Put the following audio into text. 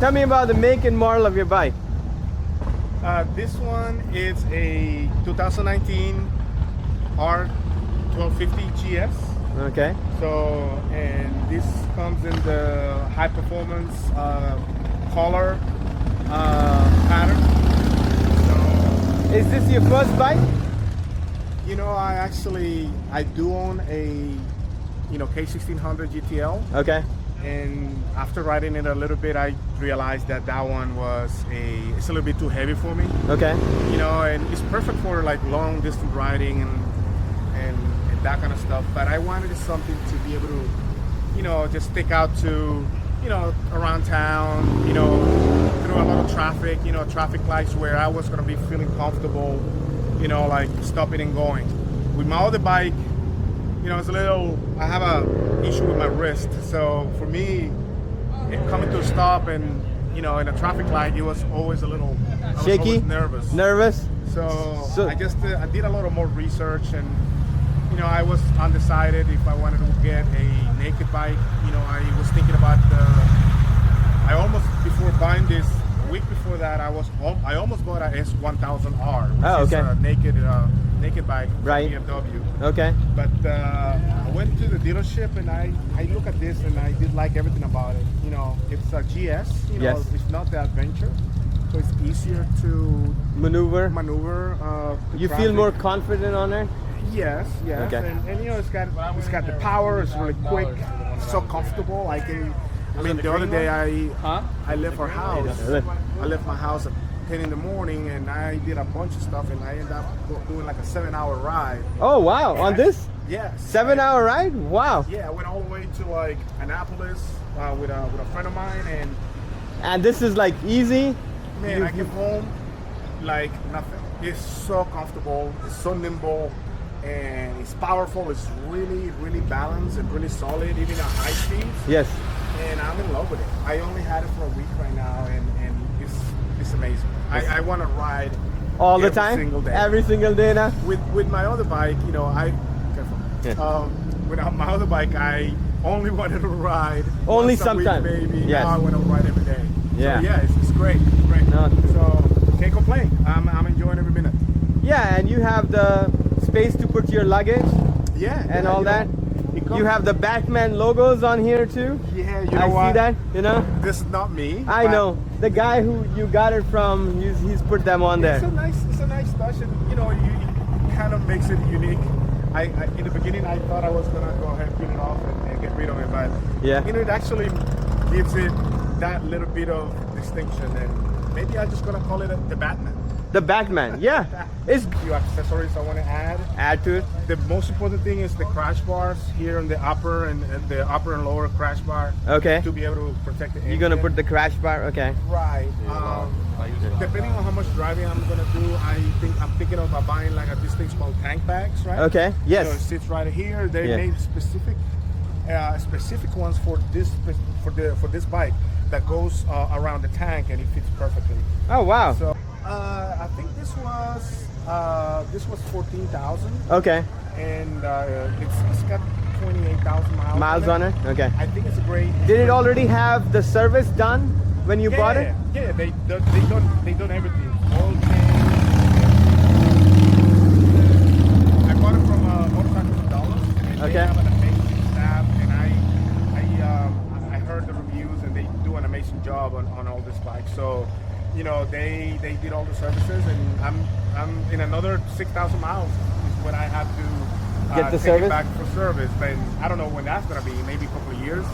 Tell me about the make and model of your bike. This one is a 2019 R1250 GS. Okay. So, and this comes in the high performance color pattern. So, Is this your first bike? you know, I do own a, K1600 GTL. Okay. And after riding it a little bit, I realized that one it's a little bit too heavy for me. Okay. And it's perfect for like long distance riding and that kind of stuff. But I wanted something to be able to, just stick out to, around town, through a lot of traffic, traffic lights where I was gonna be feeling comfortable, like stopping and going. With my other bike, it's I have a issue with my wrist. So for me, coming to a stop and, in a traffic light, it was always I was Shaky? always nervous. Nervous? So I did a lot of more research and, I was undecided if I wanted to get a naked bike. I was thinking about I almost, before buying this, a week before that, I almost bought a S1000R, which is a naked bike from Right. BMW. Okay. But I went to the dealership and I look at this and I did like everything about it. It's a GS, Yes. It's not the Adventure. So it's easier to Maneuver? through You feel traffic. more confident on it? Yes. Okay. And it's got the power, it's really quick, so comfortable. The other day I left our house. I left my house at 10 in the morning and I did a bunch of stuff and I ended up doing like a 7-hour ride. Oh wow, on this? Yes. 7-hour ride? Wow. Yeah, I went all the way to like Annapolis with a friend of mine And this is like easy? man, I came home like nothing. It's so comfortable, it's so nimble, and it's powerful. It's really, really balanced and really solid, even at high speeds. Yes. And I'm in love with it. I only had it for a week right now, and it's amazing. I want to ride All the every time? single day. Every single day now? With my other bike, careful. Yeah. With my other bike, I only wanted to ride Only once a week, sometime. maybe. Yes. Now I want to ride every day. Yeah. So yeah, it's great. It's great. No. So can't complain. I'm enjoying every minute. Yeah, and you have the space to put your luggage Yeah. and all that. You have the Batman logos on here too. Yeah, I see that, This is not me. I but know. The guy who you got it from, he's put them on there. It's a nice touch, and it kind of makes it unique. I in the beginning I thought I was gonna go ahead and peel it off and get rid of it, but Yeah. it actually gives it that little bit of distinction, and maybe I'm just gonna call it the Batman. The Batman, yeah. It's A few accessories I want to add. to it. The most important thing is the crash bars here on the upper and lower crash bar. Okay. To be able to protect the engine. You're gonna put the crash bar, okay. Right. Depending on how much driving I'm gonna do, I'm thinking of buying like these things called tank bags, right? Okay. Yes. It sits right here. They Yeah. made specific ones for this bike that goes around the tank and it fits perfectly. Oh wow. So I think this was 14,000, Okay. and it's got 28,000 miles. Miles on it? Okay. I think it's a great. Did it already have the service done when you bought it? Yeah, they done everything. Oil change. I bought it from Motorcycle Dollars. And Okay. They have an amazing staff, and I heard the reviews, and they do an amazing job on all this bike. So, they did all the services, and I'm in another 6,000 miles is when I have to Get the take service? it back for service. But I don't know when that's gonna be. Maybe a couple of years.